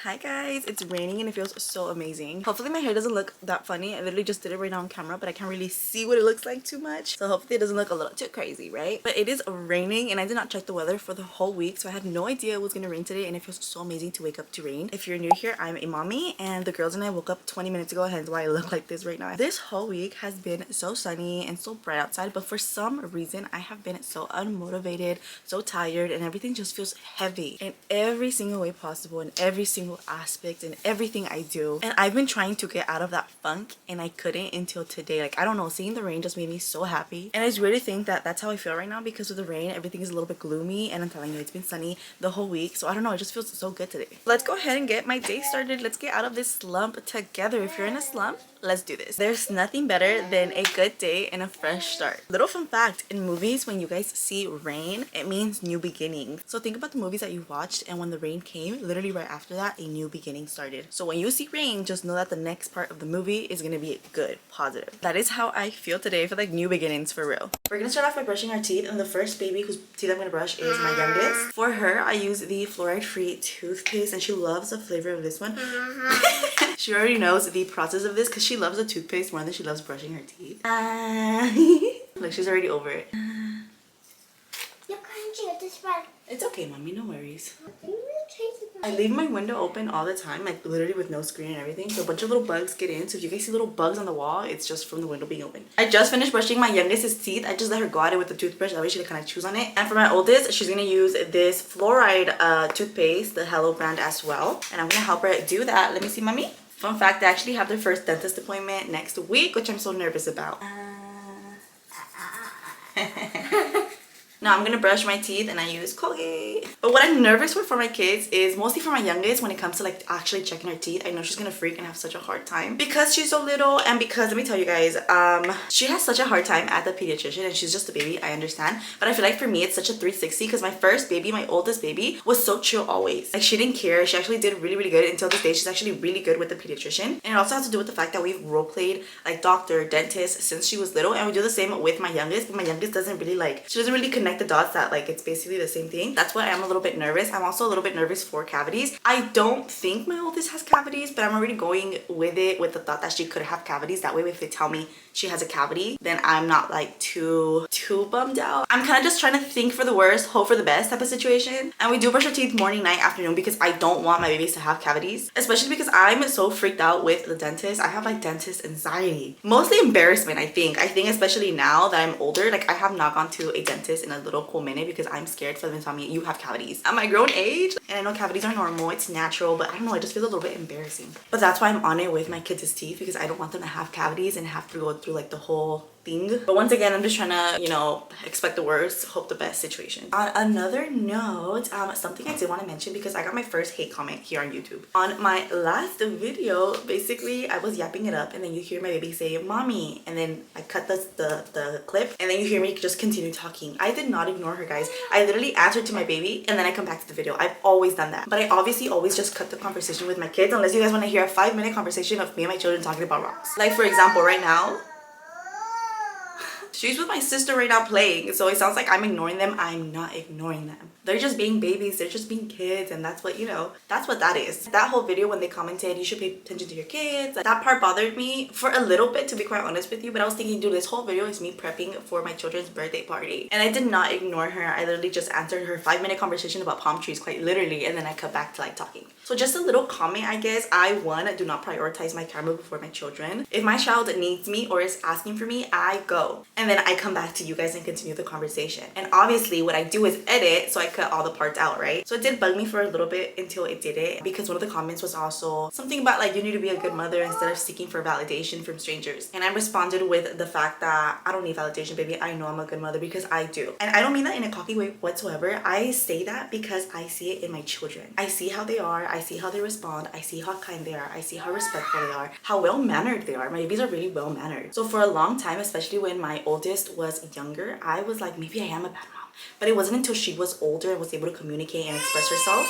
Hi guys, it's raining and it feels so amazing. Hopefully my hair doesn't look that funny. I literally just did it right now on camera, but I can't really see what it looks like too much. So hopefully it doesn't look a little too crazy, right? But it is raining and I did not check the weather for the whole week, so I had no idea it was gonna rain today, and it feels so amazing to wake up to rain. If you're new here, I'm a mommy and the girls and I woke up 20 minutes ago, hence why I look like this right now. This whole week has been so sunny and so bright outside, but for some reason I have been so unmotivated, so tired, and everything just feels heavy in every single way possible, in every single aspect, in everything I do. And I've been trying to get out of that funk and I couldn't until today. Like, I don't know, seeing the rain just made me so happy. And it's weird to think that that's how I feel right now, because with the rain everything is a little bit gloomy, and I'm telling you, it's been sunny the whole week. So I don't know, it just feels so good today. Let's go ahead and get my day started. Let's get out of this slump together. If you're in a slump, let's do this. There's nothing better than a good day and a fresh start. Little fun fact, in movies, when you guys see rain, it means new beginnings. So think about the movies that you watched, and when the rain came, literally right after that, a new beginning started. So when you see rain, just know that the next part of the movie is gonna be good, positive. That is how I feel today. I feel like new beginnings for real. We're gonna start off by brushing our teeth, and the first baby whose teeth I'm gonna brush is my youngest. For her, I use the fluoride-free toothpaste, and she loves the flavor of this one. She already knows the process of this because she loves the toothpaste more than she loves brushing her teeth. Like, she's already over it. You can't chew this one. It's okay, mommy, no worries. I leave my window open all the time, like literally with no screen and everything, so a bunch of little bugs get in. So if you guys see little bugs on the wall, it's just from the window being open. I just finished brushing my youngest's teeth. I just let her go at it with the toothbrush, that way she can kind of chews on it. And for my oldest, she's gonna use this fluoride toothpaste, the Hello brand as well, and I'm gonna help her do that. Let me see, mommy. Fun fact, they actually have their first dentist appointment next week, which I'm so nervous about. Now I'm gonna brush my teeth and I use Colgate. But what I'm nervous for my kids is mostly for my youngest, when it comes to like actually checking her teeth. I know she's gonna freak and have such a hard time because she's so little, and because, let me tell you guys, she has such a hard time at the pediatrician, and she's just a baby, I understand. But I feel like for me it's such a 360, because my first baby, my oldest baby, was so chill always. Like, she didn't care. She actually did really good until this day. She's actually really good with the pediatrician. And it also has to do with the fact that we've role played like doctor, dentist since she was little, and we do the same with my youngest. But my youngest doesn't really she doesn't really connect the dots that like it's basically the same thing. That's why I'm a little bit nervous. I'm also a little bit nervous for cavities. I don't think my oldest has cavities, but I'm already going with it with the thought that she could have cavities. That way, if they tell me she has a cavity, then I'm not like too bummed out. I'm kind of just trying to think for the worst, hope for the best type of situation. And we do brush our teeth morning, night, afternoon, because I don't want my babies to have cavities, especially because I'm so freaked out with the dentist. I have like dentist anxiety, mostly embarrassment. I think especially now that I'm older, like I have not gone to a dentist in a little cool minute because I'm scared for them to tell me you have cavities at my grown age. And I know cavities are normal, it's natural, but I don't know, it just feels a little bit embarrassing. But that's why I'm on it with my kids' teeth, because I don't want them to have cavities and have to go through like the whole thing. But once again, I'm just trying to, you know, expect the worst, hope the best situation. On another note, something I did want to mention, because I got my first hate comment here on YouTube. On my last video, basically I was yapping it up, and then you hear my baby say mommy, and then I cut the clip, and then you hear me just continue talking. I did not ignore her, guys. I literally answered to my baby and then I come back to the video. I've always done that, but I obviously always just cut the conversation with my kids, unless you guys want to hear a 5-minute conversation of me and my children talking about rocks. Like, for example, right now she's with my sister right now playing, so it sounds like I'm ignoring them. I'm not ignoring them. They're just being babies. They're just being kids, and that's what, you know, that's what that is. That whole video when they commented you should pay attention to your kids, that part bothered me for a little bit, to be quite honest with you. But I was thinking, dude, this whole video is me prepping for my children's birthday party, and I did not ignore her. I literally just answered her 5-minute conversation about palm trees, quite literally, and then I cut back to like talking. So just a little comment, I guess. I do not prioritize my camera before my children. If my child needs me or is asking for me, I go, and then I come back to you guys and continue the conversation. And obviously what I do is edit, so I cut all the parts out, right? So it did bug me for a little bit until it didn't, because one of the comments was also something about like, you need to be a good mother instead of seeking for validation from strangers. And I responded with the fact that I don't need validation, baby. I know I'm a good mother, because I do. And I don't mean that in a cocky way whatsoever. I say that because I see it in my children. I see how they are. I see how they respond. I see how kind they are. I see how respectful they are, how well-mannered they are. My babies are really well-mannered. So for a long time, especially when my oldest was younger, I was like, maybe I am a bad mom. But it wasn't until she was older and was able to communicate and express herself.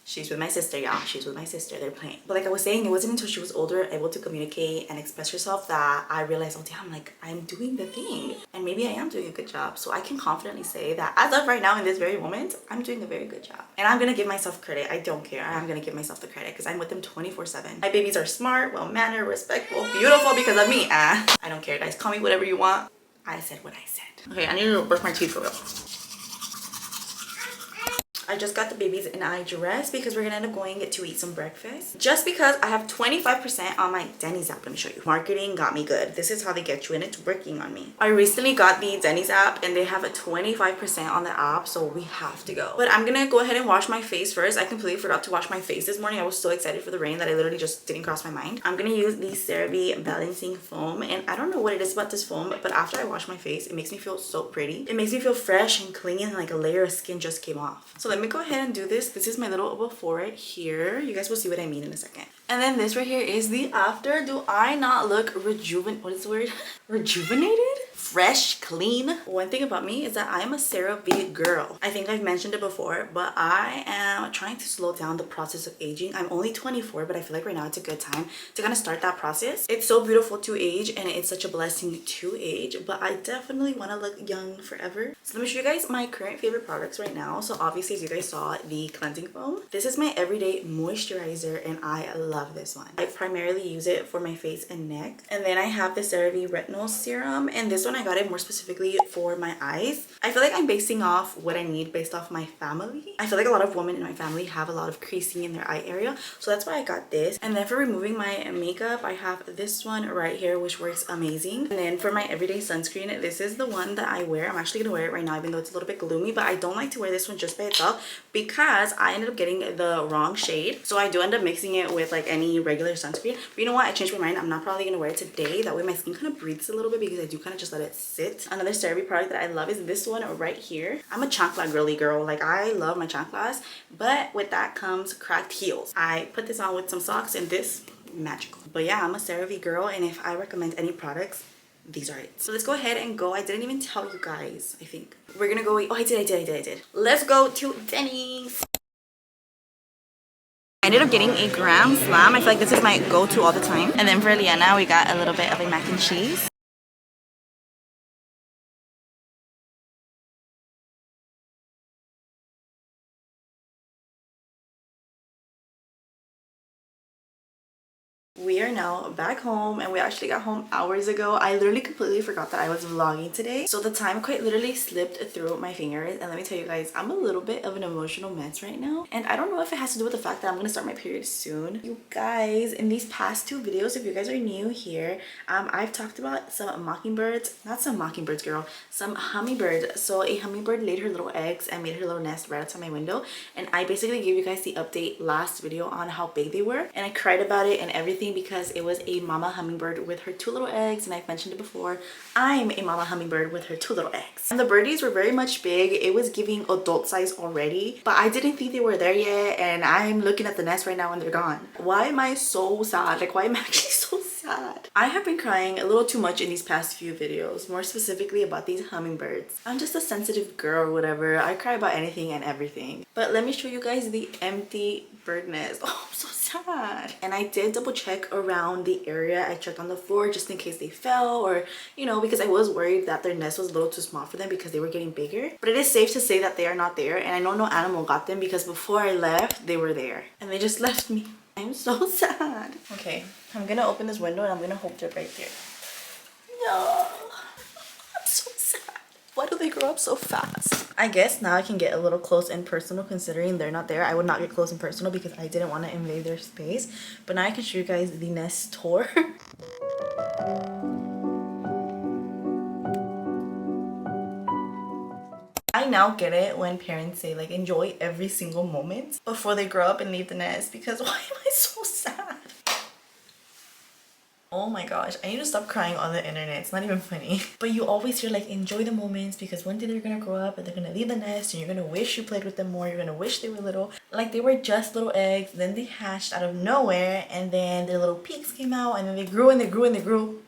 She's with my sister, y'all. She's with my sister. They're playing. But like I was saying, it wasn't until she was older, able to communicate and express herself, that I realized, oh damn, like I'm doing the thing. And maybe I am doing a good job. So I can confidently say that as of right now, in this very moment, I'm doing a very good job. And I'm gonna give myself credit. I don't care. I'm gonna give myself the credit because I'm with them 24/7. My babies are smart, well-mannered, respectful, beautiful because of me. I don't care, guys. Call me whatever you want. I said what I said. Okay, I need to brush my teeth for real. I just got the babies and I dressed because we're gonna end up going to eat some breakfast. Just because I have 25% on my Denny's app. Let me show you. Marketing got me good. This is how they get you and it's working on me. I recently got the Denny's app and they have a 25% on the app, so we have to go. But I'm gonna go ahead and wash my face first. I completely forgot to wash my face this morning. I was so excited for the rain that I literally just didn't cross my mind. I'm gonna use the CeraVe balancing foam, and I don't know what it is about this foam, but after I wash my face, it makes me feel so pretty. It makes me feel fresh and clean, and like a layer of skin just came off. So let me go ahead and do this. This is my little before right here. You guys will see what I mean in a second. And then this right here is the after. Do I not look what is the word? Rejuvenated? Fresh, clean. One thing about me is that I am a CeraVe girl. I think I've mentioned it before, but I am trying to slow down the process of aging. I'm only 24, but I feel like right now it's a good time to kind of start that process. It's so beautiful to age and it's such a blessing to age, but I definitely want to look young forever. So let me show you guys my current favorite products right now. So obviously, as you guys saw, the cleansing foam. This is my everyday moisturizer and I love this one. I primarily use it for my face and neck. And then I have the CeraVe retinol serum, and this one I got it more specifically for my eyes. I feel like I'm basing off what I need based off my family. I feel like a lot of women in my family have a lot of creasing in their eye area, so that's why I got this. And then for removing my makeup, I have this one right here, which works amazing. And then for my everyday sunscreen, this is the one that I wear. I'm actually gonna wear it right now, even though it's a little bit gloomy, but I don't like to wear this one just by itself because I ended up getting the wrong shade. So I do end up mixing it with like any regular sunscreen. But you know what? I changed my mind. I'm not probably gonna wear it today. That way my skin kind of breathes a little bit because I do kind of just let it sit. Another CeraVe product that I love is this one right here. I'm a chancla girly girl. Like I love my chanclas, but with that comes cracked heels. I put this on with some socks and this magical. But yeah, I'm a CeraVe girl, and if I recommend any products, these are it. So let's go ahead and go. I didn't even tell you guys. I think we're gonna go eat. Oh, I did. Let's go to Denny's. I ended up getting a graham slam. I feel like this is my go-to all the time. And then for Liana, we got a little bit of a mac and cheese. We are now back home, and we actually got home hours ago. I literally completely forgot that I was vlogging today, so the time quite literally slipped through my fingers. And let me tell you guys, I'm a little bit of an emotional mess right now, and I don't know if it has to do with the fact that I'm gonna start my period soon. You guys, in these past two videos, if you guys are new here, I've talked about some mockingbirds, not some mockingbirds, girl, some hummingbirds. So a hummingbird laid her little eggs and made her little nest right outside my window, and I basically gave you guys the update last video on how big they were, and I cried about it and everything because it was a mama hummingbird with her two little eggs. And I've mentioned it before, I'm a mama hummingbird with her two little eggs, and the birdies were very much big. It was giving adult size already, but I didn't think they were there yet, and I'm looking at the nest right now and they're gone. Why am I so sad? Like, why am I actually so sad? I have been crying a little too much in these past few videos, more specifically about these hummingbirds. I'm just a sensitive girl or whatever. I cry about anything and everything. But let me show you guys the empty bird nest. Oh, I'm so sad. And I did double check around the area. I checked on the floor just in case they fell, or you know, because I was worried that their nest was a little too small for them because they were getting bigger. But it is safe to say that they are not there, and I know no animal got them because before I left they were there and they just left me. I'm so sad. Okay, I'm gonna open this window and I'm gonna hope they're right there. No, I'm so sad. Why do they grow up so fast? I guess now I can get a little close and personal considering they're not there. I would not get close and personal because I didn't want to invade their space. But now I can show you guys the nest tour. I now get it when parents say like enjoy every single moment before they grow up and leave the nest, because why am I so sad? Oh my gosh, I need to stop crying on the internet. It's not even funny. But you always hear like enjoy the moments because one day they're gonna grow up and they're gonna leave the nest and you're gonna wish you played with them more. You're gonna wish they were little. Like they were just little eggs, then they hatched out of nowhere, and then their little peaks came out, and then they grew and they grew and they grew.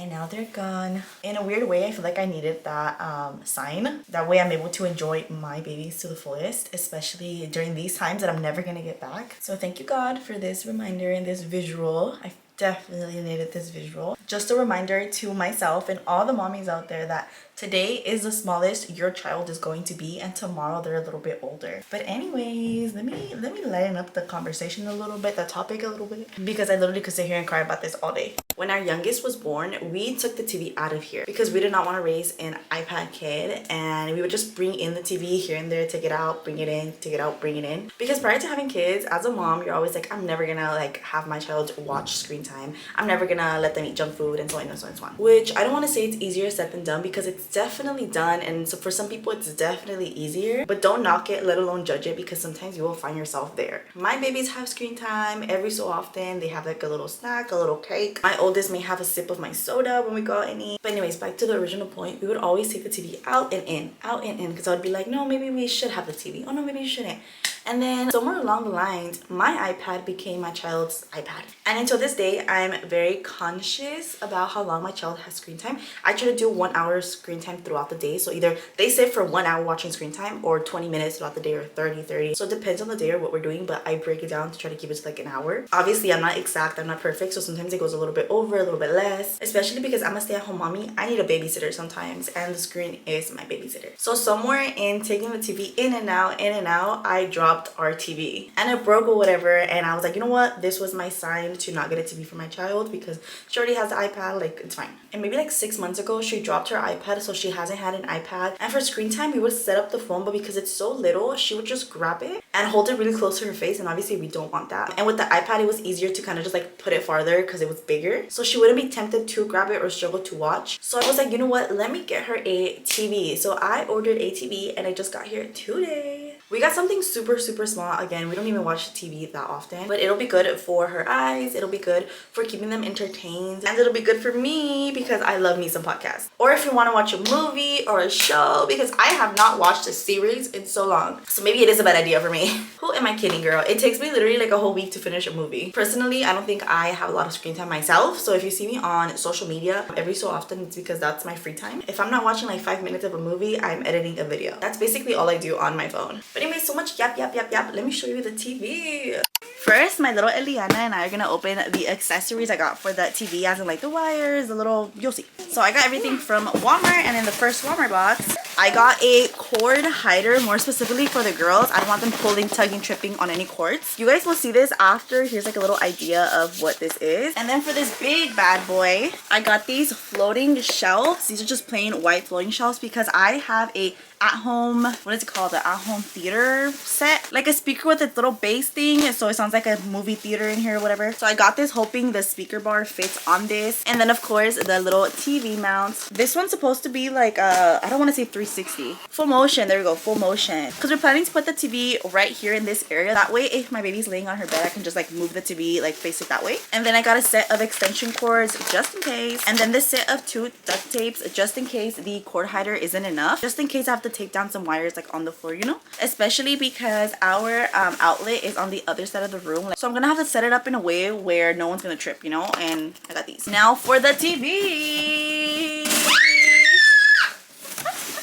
And now they're gone. In a weird way, I feel like I needed that sign. That way I'm able to enjoy my babies to the fullest, especially during these times that I'm never gonna get back. So thank you God for this reminder and this visual. I definitely needed this visual. Just a reminder to myself and all the mommies out there that today is the smallest your child is going to be, and tomorrow they're a little bit older. But anyways, let me lighten up the conversation a little bit, the topic a little bit, because I literally could sit here and cry about this all day. When our youngest was born, we took the TV out of here because we did not want to raise an iPad kid, and we would just bring in the TV here and there, take it out, bring it in, take it out, bring it in. Because prior to having kids, as a mom, you're always like, I'm never gonna like have my child watch screen time. I'm never gonna let them eat junk food and so on and so on and so on. Which I don't want to say it's easier said than done, because it's definitely done, and so for some people it's definitely easier. But don't knock it, let alone judge it, because sometimes you will find yourself there. My babies have screen time every so often. They have like a little snack, a little cake. My oldest may have a sip of my soda when we go out and eat. But anyways, back to the original point, we would always take the TV out and in, because I would be like, no, maybe we should have the TV. Oh no, maybe you shouldn't. And then somewhere along the lines, my iPad became my child's iPad. And until this day, I'm very conscious about how long my child has screen time. I try to do 1 hour screen time throughout the day. So either they sit for 1 hour watching screen time, or 20 minutes throughout the day, or 30. So it depends on the day or what we're doing, but I break it down to try to keep it to like an hour. Obviously, I'm not exact, I'm not perfect, so sometimes it goes a little bit over, a little bit less. Especially because I'm a stay-at-home mommy, I need a babysitter sometimes, and the screen is my babysitter. So somewhere in taking the TV in and out, I dropped our TV and it broke or whatever, and I was like, you know what, this was my sign to not get a TV for my child, because she already has the iPad, like it's fine. And maybe like 6 months ago she dropped her iPad, so she hasn't had an iPad. And for screen time, we would set up the phone, but because it's so little, she would just grab it and hold it really close to her face, and obviously we don't want that. And with the iPad, it was easier to kind of just like put it farther because it was bigger, so she wouldn't be tempted to grab it or struggle to watch. So I was like, you know what, let me get her a TV. So I ordered a TV and it just got here today. We got something super small. Again, we don't even watch TV that often, but it'll be good for her eyes, it'll be good for keeping them entertained, and it'll be good for me because I love me some podcasts. Or if you want to watch a movie or a show, because I have not watched a series in so long, so maybe it is a bad idea for me. Who am I kidding, girl? It takes me literally like a whole week to finish a movie. Personally, I don't think I have a lot of screen time myself, so if you see me on social media every so often, it's because that's my free time. If I'm not watching like 5 minutes of a movie, I'm editing a video. That's basically all I do on my phone. But anyway, so much yap. Let me show you the TV. First, my little Eliana and I are gonna open the accessories I got for the TV, as in like the wires, the little, you'll see. So I got everything from Walmart, and in the first Walmart box, I got a cord hider, more specifically for the girls. I don't want them pulling, tugging, tripping on any cords. You guys will see this after. Here's like a little idea of what this is. And then for this big bad boy, I got these floating shelves. These are just plain white floating shelves because I have a at-home, what is it called, the at-home theater set, like a speaker with its little bass thing, so it sounds like a movie theater in here or whatever. So I got this hoping the speaker bar fits on this. And then of course the little TV mounts. This one's supposed to be like I don't want to say 360, full motion. There we go, full motion, because we're planning to put the TV right here in this area. That way if my baby's laying on her bed, I can just like move the TV, like face it that way. And then I got a set of extension cords just in case, and then this set of 2 duct tapes just in case the cord hider isn't enough, just in case I have to take down some wires like on the floor, you know, especially because our outlet is on the other side of the room, so I'm gonna have to set it up in a way where no one's gonna trip, you know. And I got these. Now for the TV.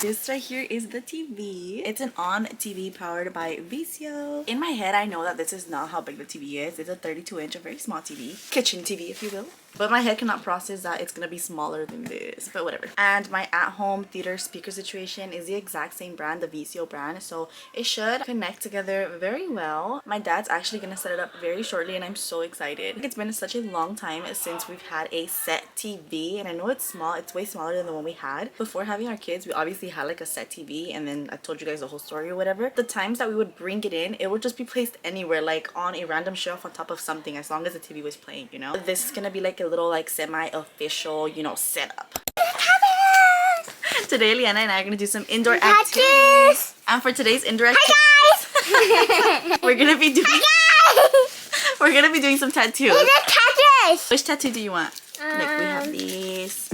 This right here is the TV. It's an on TV powered by Vizio. In my head, I know that this is not how big the TV is. It's a 32-inch, a very small TV. Kitchen TV, if you will. But my head cannot process that it's gonna be smaller than this, but whatever. And my at-home theater speaker situation is the exact same brand, the Vizio brand, so it should connect together very well. My dad's actually gonna set it up very shortly, and I'm so excited. It's been such a long time since we've had a set TV, and I know it's small, it's way smaller than the one we had. Before having our kids, we obviously had like a set TV, and then I told you guys the whole story or whatever. The times that we would bring it in, it would just be placed anywhere, like on a random shelf on top of something, as long as the TV was playing, you know. This is gonna be like a little like semi-official, you know, setup. Today Liana and I are gonna do some indoor activities. And for today's indoor activities, we're gonna be doing some tattoos. Which tattoo do you want? Like we have these.